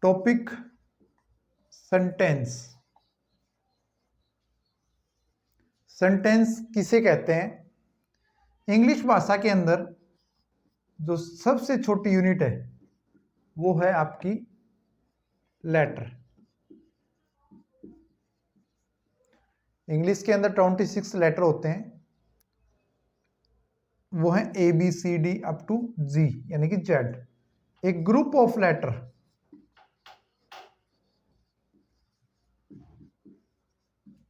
Topic sentence. Sentence किसे कहते हैं? इंग्लिश भाषा के अंदर जो सबसे छोटी यूनिट है वो है आपकी लेटर। इंग्लिश के अंदर 26 लेटर होते हैं, वो है ABCD अप टू G यानी कि Z। एक group of letter,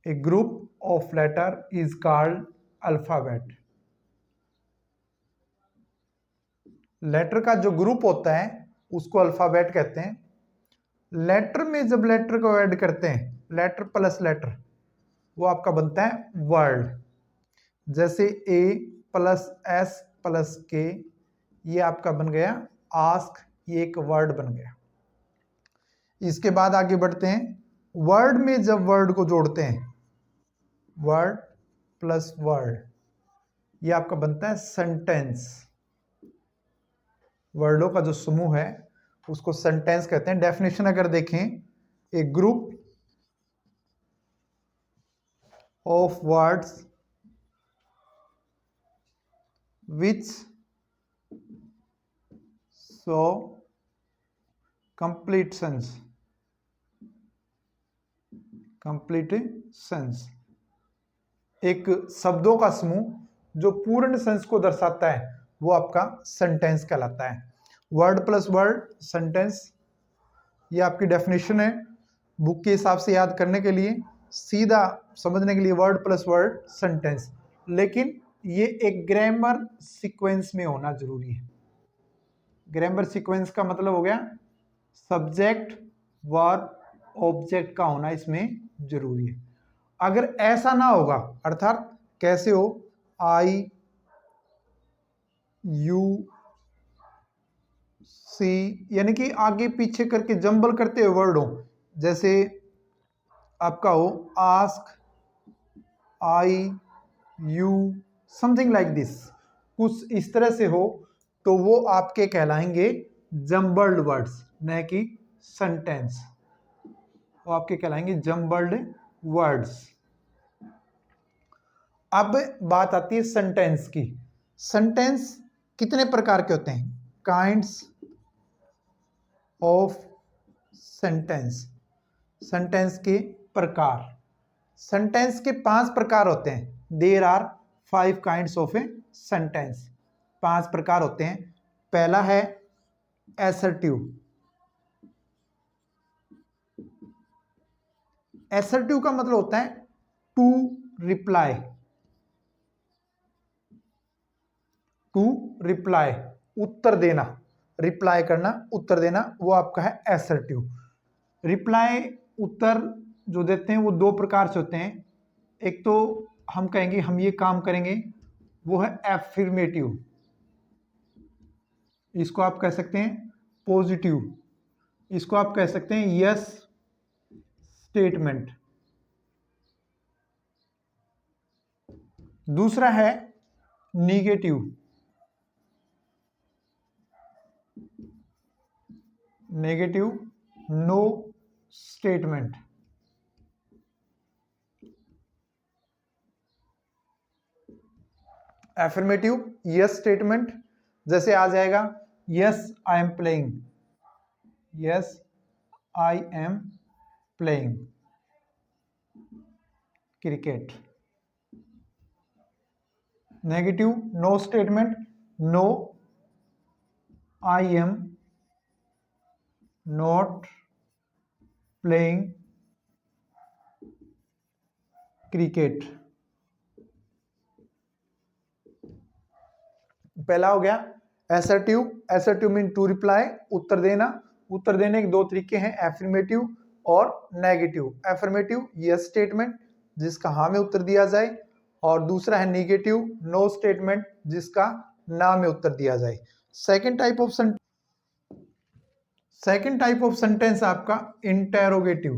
a group of letter is called alphabet. Letter का जो ग्रुप होता है उसको अल्फाबेट कहते हैं। लेटर में जब लेटर को ऐड करते हैं, लेटर प्लस लेटर, वो आपका बनता है वर्ड। जैसे A plus S plus K, ये आपका बन गया आस्क, ये एक वर्ड बन गया। इसके बाद आगे बढ़ते हैं। वर्ड में जब वर्ड को जोड़ते हैं, वर्ड प्लस वर्ड, ये आपका बनता है सेंटेंस। वर्डों का जो समूह है उसको सेंटेंस कहते हैं। डेफिनेशन अगर देखें, a group of words which show complete sense. एक शब्दों का समूह जो पूर्ण सेंस को दर्शाता है वो आपका सेंटेंस कहलाता है। वर्ड प्लस वर्ड सेंटेंस, ये आपकी डेफिनेशन है। बुक के हिसाब से याद करने के लिए, सीधा समझने के लिए वर्ड प्लस वर्ड सेंटेंस, लेकिन ये एक ग्रामर सीक्वेंस में होना जरूरी है। ग्रामर सीक्वेंस का मतलब हो गया सब्जेक्ट वर्ब ऑब्जेक्ट का होना इसमें जरूरी है। अगर ऐसा ना होगा, अर्थात कैसे हो, आई यू सी, यानी कि आगे पीछे करके जंबल करते हुए वर्ड हो, जैसे आपका हो ask, I you, something like this, कुछ इस तरह से हो, तो वो आपके कहलाएंगे जंबल्ड वर्ड्स, न कि सेंटेंस। वो आपके कहलाएंगे जंबल्ड वर्ड्स। अब बात आती है सेंटेंस की। सेंटेंस कितने प्रकार के होते हैं? Kinds of sentence. सेंटेंस के प्रकार। सेंटेंस के 5 प्रकार होते हैं। There are 5 kinds of a sentence. 5 प्रकार होते हैं। पहला है एसर्टिव। एसर्टिव का मतलब होता है टू रिप्लाई। टू रिप्लाई, उत्तर देना, रिप्लाई करना, उत्तर देना, वो आपका है एसर्टिव। रिप्लाई, उत्तर जो देते हैं वो 2 प्रकार से होते हैं। एक तो हम कहेंगे हम ये काम करेंगे, वो है एफर्मेटिव। इसको आप कह सकते हैं पॉजिटिव। इसको आप कह सकते हैं यस स्टेटमेंट। दूसरा है negative. Negative, no statement. Affirmative, yes statement, जैसे आ जाएगा yes I am playing, yes I am playing cricket. Negative, no statement, no I am not playing cricket. पहला हो गया assertive. Assertive mean to reply, उत्तर देना। उत्तर देने के 2 तरीके हैं, एफर्मेटिव और नेगेटिव। एफर्मेटिव यस स्टेटमेंट, जिसका हाँ में उत्तर दिया जाए, और दूसरा है नेगेटिव, नो स्टेटमेंट, जिसका ना में उत्तर दिया जाए। सेकंड टाइप ऑफ सेंटेंस आपका इंटेरोगेटिव।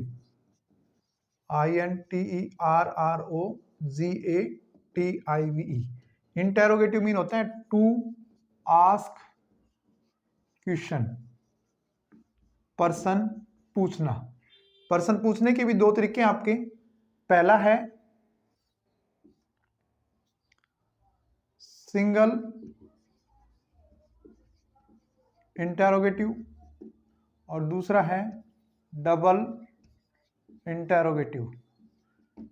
INTERROGATIVE। इंटेरोगेटिव मीन होता है टू आस्क क्वेश्चन। पर्सन पूछना। पर्सन पूछने के भी दो तरीके हैं आपके। पहला है सिंगल इंटेरोगेटिव और दूसरा है double interrogative.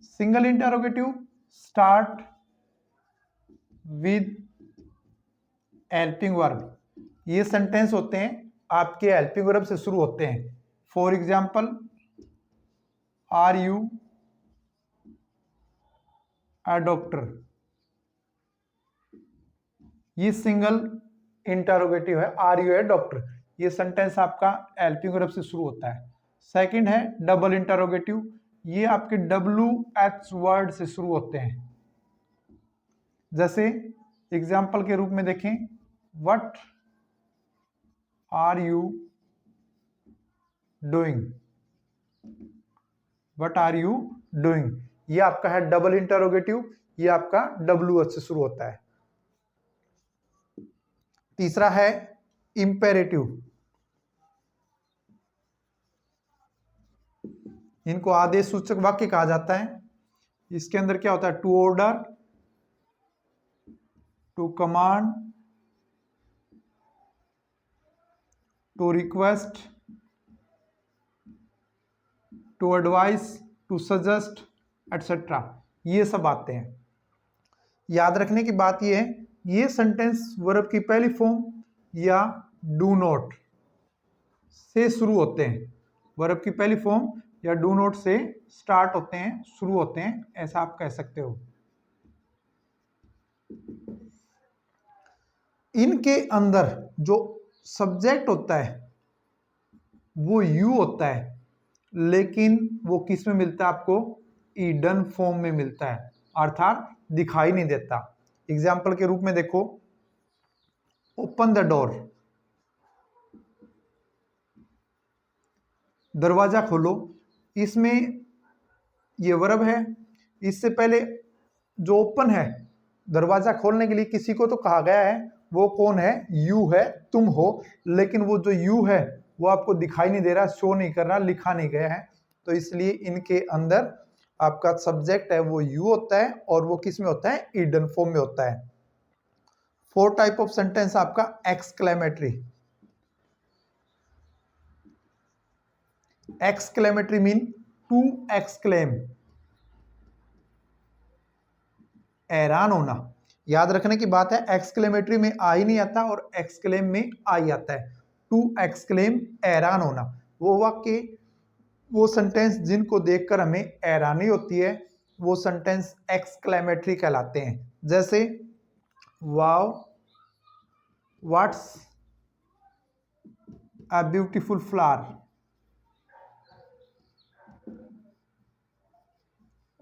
Single interrogative start with helping verb. ये सेंटेंस होते हैं आपके हेल्पिंग वर्ब से शुरू होते हैं। For example, are you a doctor, ये सिंगल इंटरोगेटिव है, आर यू ए डॉक्टर। ये सेंटेंस आपका हेल्पिंग वर्ब से शुरू होता है। सेकंड है डबल इंटरोगेटिव, ये आपके WH वर्ड से शुरू होते हैं। जैसे एग्जाम्पल के रूप में देखें, what are you doing, what are you doing, ये आपका है डबल इंटरोगेटिव, ये आपका WH से शुरू होता है। तीसरा है इंपेरेटिव, इनको आदेश सूचक वाक्य कहा जाता है। इसके अंदर क्या होता है, to order, to command, to request, to advice, to suggest etcetera, ये सब आते हैं। याद रखने की बात ये है, ये सेंटेंस वर्ब की पहली फॉर्म या डू नॉट से शुरू होते हैं। वर्ब की पहली फॉर्म या डू नॉट से स्टार्ट होते हैं, शुरू होते हैं, ऐसा आप कह सकते हो। इनके अंदर जो सब्जेक्ट होता है वो यू होता है, लेकिन वो किस में मिलता है आपको, ईडन फॉर्म में मिलता है, अर्थात दिखाई नहीं देता। एग्जाम्पल के रूप में देखो, ओपन द डोर, दरवाजा खोलो, इसमें ये वर्ब है। इससे पहले जो ओपन है, दरवाजा खोलने के लिए किसी को तो कहा गया है, वो कौन है, यू है, तुम हो, लेकिन वो जो यू है वो आपको दिखाई नहीं दे रहा, शो नहीं कर रहा, लिखा नहीं गया है, तो इसलिए इनके अंदर आपका सब्जेक्ट है वो यू होता है, और वो किस में होता है, ईडन फॉर्म में होता है। फोर्थ टाइप ऑफ सेंटेंस आपका exclamatory. Exclamatory mean to exclaim, हैरान होना। याद रखने की बात है, एक्सक्लेमेटरी में आई नहीं आता और एक्सक्लेम में आई आता है। टू एक्सक्लेम, हैरान होना। वो वाक्य, वो सेंटेंस जिनको देखकर हमें हैरानी होती है, वो सेंटेंस एक्सक्लेमेटरी कहलाते हैं। जैसे wow what's a beautiful flower,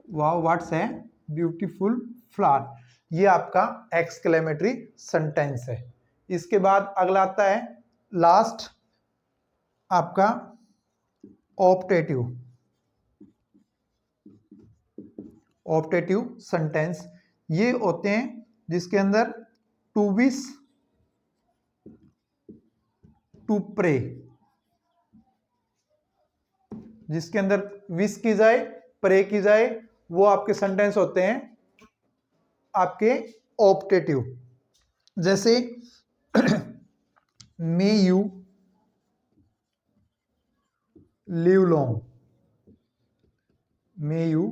wow what's a beautiful flower, ये आपका एक्सक्लेमेटरी सेंटेंस है। इसके बाद अगला आता है लास्ट आपका ऑप्टेटिव। ऑप्टेटिव सेंटेंस ये होते हैं जिसके अंदर टू विश, टू प्रे, जिसके अंदर विश की जाए, प्रे की जाए, वो आपके सेंटेंस होते हैं आपके ऑप्टेटिव। जैसे may you live long, may you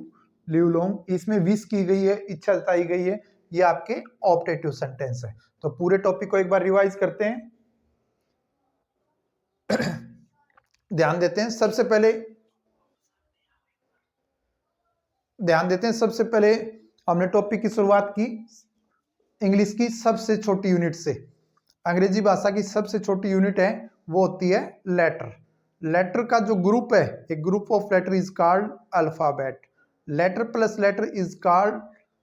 live long, इसमें विश की गई है, इच्छा जताई गई है, ये आपके ऑप्टेटिव सेंटेंस है। तो पूरे टॉपिक को एक बार रिवाइज करते हैं, ध्यान देते हैं। सबसे पहले हमने टॉपिक की शुरुआत की इंग्लिश की सबसे छोटी यूनिट से। अंग्रेजी भाषा की सबसे छोटी यूनिट है वो होती है लेटर। लेटर का जो ग्रुप है, एक group of letter is called alphabet. Letter plus letter is called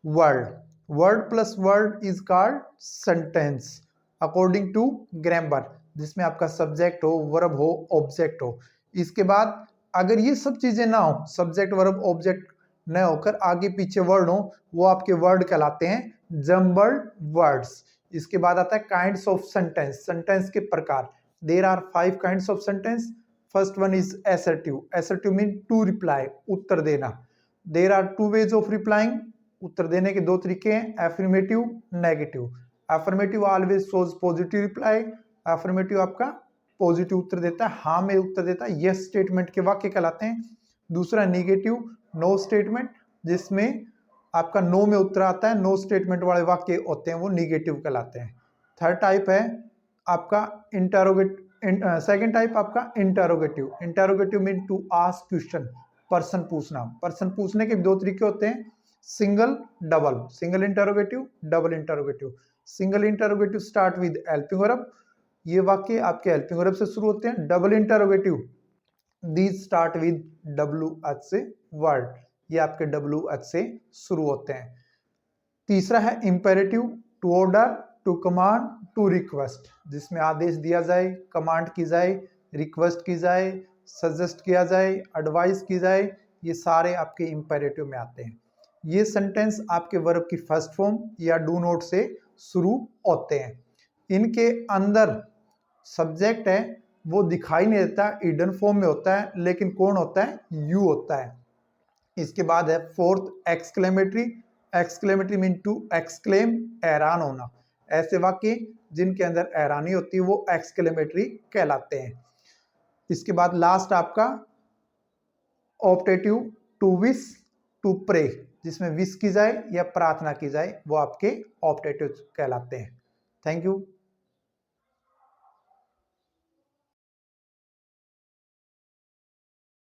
word, word plus word is called sentence according to grammar, जिसमें आपका सब्जेक्ट हो, वर्ब हो, ऑब्जेक्ट हो। इसके बाद अगर ये सब चीजें ना हो, सब्जेक्ट वर्ब ऑब्जेक्ट न होकर आगे पीछे वर्ड हो, वो आपके वर्ड कहलाते हैं जम्बल्ड वर्ड्स। इसके बाद आता है काइंड्स ऑफ सेंटेंस, सेंटेंस के प्रकार। There are 5 kinds of sentence, first one is assertive. Assertive mean to reply, उत्तर देना. There are two ways of replying. उत्तर देने के दो तरीके हैं, affirmative, negative. Affirmative always shows positive reply. Affirmative आपका पॉजिटिव उत्तर देता है, हाँ में उत्तर देता है, यस स्टेटमेंट के वाक्य कहलाते हैं. दूसरा नेगेटिव, नो स्टेटमेंट, जिसमें आपका नो में उत्तर आता है, नो स्टेटमेंट वाले वाक्य होते हैं वो निगेटिव कहलाते हैं. थर्ड टाइप है आपका सेकंड टाइप आपका interrogative. Interrogative mean to ask question, पर्सन पूछना. पर्सन पूछने के दो तरीके होते हैं, single, double. Single interrogative, double interrogative. Single interrogative start with helping verb, ये वाक्य आपके हेल्पिंग वर्ब से शुरू होते हैं. Double interrogative, these start with WH से वर्ड, ये आपके WH से शुरू होते हैं. तीसरा है imperative, to order, to command, to request, जिसमें आदेश दिया जाए, कमांड की जाए, रिक्वेस्ट की जाए, सजेस्ट किया जाए, एडवाइस की जाए, ये सारे आपके इंपेरेटिव में आते हैं. ये सेंटेंस आपके वर्ब की फर्स्ट फॉर्म या डू नोट से शुरू होते हैं. इनके अंदर सब्जेक्ट है वो दिखाई नहीं देता, हिडन फॉर्म में होता है, लेकिन कौन होता है, यू होता है. इसके बाद है fourth exclamatory. Exclamatory mean to exclaim, हैरान होना. ऐसे वाक्य जिनके अंदर हैरानी होती है वो एक्सक्लेमेटरी कहलाते हैं. इसके बाद लास्ट आपका optative, to wish, to pray, जिसमें विश की जाए या प्रार्थना की जाए वो आपके ऑप्टेटिव कहलाते हैं. Thank you.